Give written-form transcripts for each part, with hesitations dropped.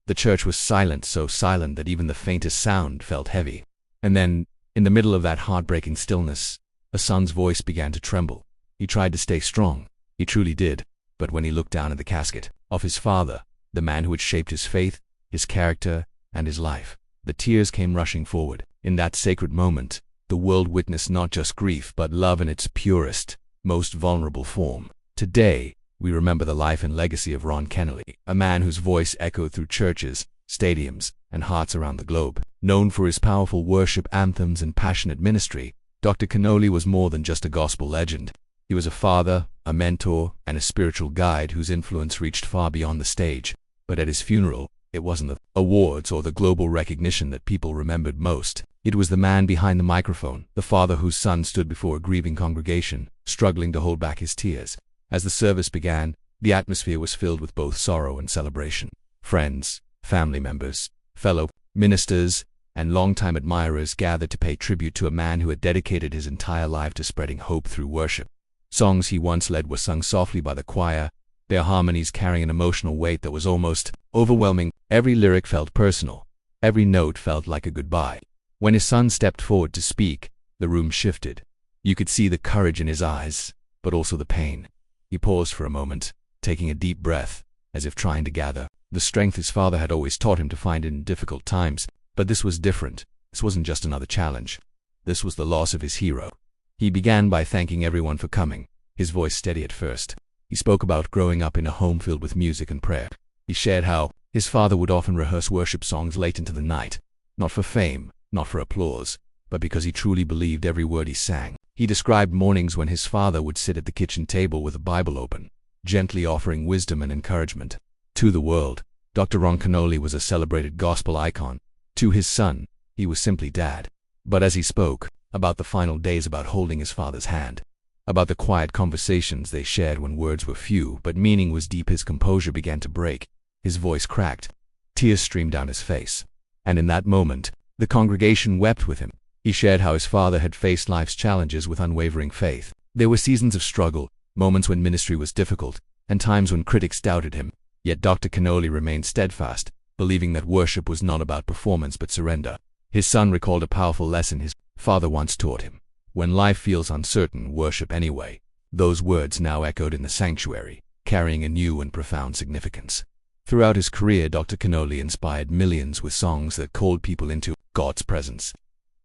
The church was silent, so silent that even the faintest sound felt heavy. And then, in the middle of that heartbreaking stillness, a son's voice began to tremble. He tried to stay strong. He truly did. But when he looked down at the casket of his father, the man who had shaped his faith, his character, and his life, the tears came rushing forward. In that sacred moment, the world witnessed not just grief, but love in its purest, most vulnerable form. Today, we remember the life and legacy of Ron Kenoly, a man whose voice echoed through churches, stadiums, and hearts around the globe. Known for his powerful worship anthems and passionate ministry, Dr. Kenoly was more than just a gospel legend. He was a father, a mentor, and a spiritual guide whose influence reached far beyond the stage. But at his funeral, it wasn't the awards or the global recognition that people remembered most. It was the man behind the microphone, the father whose son stood before a grieving congregation, struggling to hold back his tears. As the service began, the atmosphere was filled with both sorrow and celebration. Friends, family members, fellow ministers, and longtime admirers gathered to pay tribute to a man who had dedicated his entire life to spreading hope through worship. Songs he once led were sung softly by the choir, their harmonies carrying an emotional weight that was almost overwhelming. Every lyric felt personal. Every note felt like a goodbye. When his son stepped forward to speak, the room shifted. You could see the courage in his eyes, but also the pain. He paused for a moment, taking a deep breath, as if trying to gather the strength his father had always taught him to find in difficult times. But this was different. This wasn't just another challenge. This was the loss of his hero. He began by thanking everyone for coming, his voice steady at first. He spoke about growing up in a home filled with music and prayer. He shared how his father would often rehearse worship songs late into the night, not for fame, not for applause, but because he truly believed every word he sang. He described mornings when his father would sit at the kitchen table with a Bible open, gently offering wisdom and encouragement. To the world, Dr. Ron Kenoly was a celebrated gospel icon. To his son, he was simply Dad. But as he spoke about the final days, about holding his father's hand, about the quiet conversations they shared when words were few but meaning was deep, his composure began to break. His voice cracked. Tears streamed down his face. And in that moment, the congregation wept with him. He shared how his father had faced life's challenges with unwavering faith. There were seasons of struggle, moments when ministry was difficult, and times when critics doubted him. Yet Dr. Kenoly remained steadfast, believing that worship was not about performance but surrender. His son recalled a powerful lesson his father once taught him. When life feels uncertain, worship anyway. Those words now echoed in the sanctuary, carrying a new and profound significance. Throughout his career, Dr. Kenoly inspired millions with songs that called people into God's presence.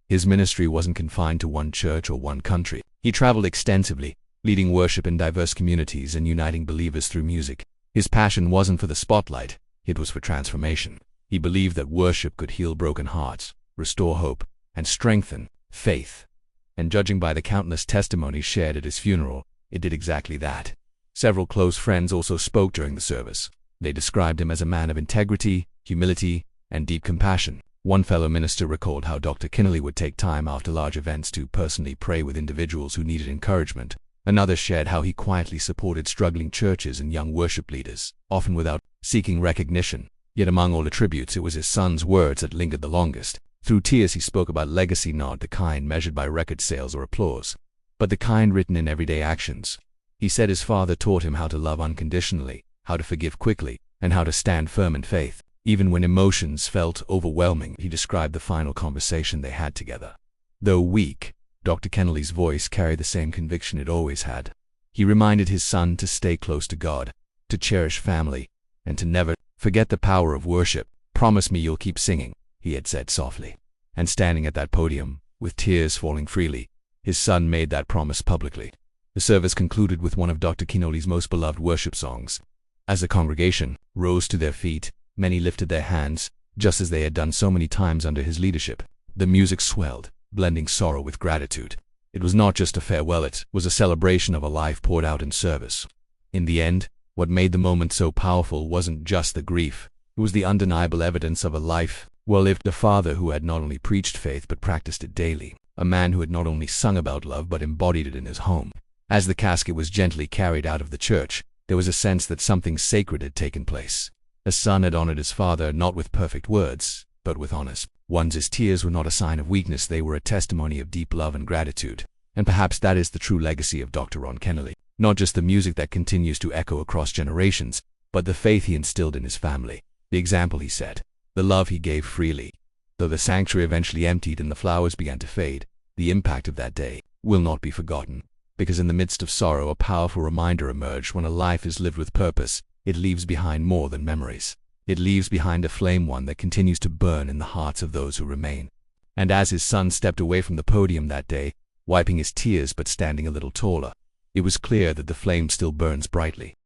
His ministry wasn't confined to one church or one country. He traveled extensively, leading worship in diverse communities and uniting believers through music. His passion wasn't for the spotlight, it was for transformation. He believed that worship could heal broken hearts, restore hope, and strengthen faith. And judging by the countless testimonies shared at his funeral, it did exactly that. Several close friends also spoke during the service. They described him as a man of integrity, humility, and deep compassion. One fellow minister recalled how Dr. Kenoly would take time after large events to personally pray with individuals who needed encouragement. Another shared how he quietly supported struggling churches and young worship leaders, often without seeking recognition. Yet among all the tributes, it was his son's words that lingered the longest. Through tears, he spoke about legacy, not the kind measured by record sales or applause, but the kind written in everyday actions. He said his father taught him how to love unconditionally, how to forgive quickly, and how to stand firm in faith. Even when emotions felt overwhelming, he described the final conversation they had together. Though weak, Dr. Kenoly's voice carried the same conviction it always had. He reminded his son to stay close to God, to cherish family, and to never forget the power of worship. "Promise me you'll keep singing," he had said softly. And standing at that podium, with tears falling freely, his son made that promise publicly. The service concluded with one of Dr. Kenoly's most beloved worship songs. As the congregation rose to their feet, many lifted their hands, just as they had done so many times under his leadership. The music swelled, blending sorrow with gratitude. It was not just a farewell, it was a celebration of a life poured out in service. In the end, what made the moment so powerful wasn't just the grief, it was the undeniable evidence of a life well lived. A father who had not only preached faith but practiced it daily. A man who had not only sung about love but embodied it in his home. As the casket was gently carried out of the church, there was a sense that something sacred had taken place. A son had honored his father not with perfect words, but with honest ones. His tears were not a sign of weakness, they were a testimony of deep love and gratitude. And perhaps that is the true legacy of Dr. Ron Kenoly. Not just the music that continues to echo across generations, but the faith he instilled in his family. The example he set, the love he gave freely. Though the sanctuary eventually emptied and the flowers began to fade, the impact of that day will not be forgotten. Because in the midst of sorrow, a powerful reminder emerged: when a life is lived with purpose, it leaves behind more than memories. It leaves behind a flame, one that continues to burn in the hearts of those who remain. And as his son stepped away from the podium that day, wiping his tears but standing a little taller, it was clear that the flame still burns brightly.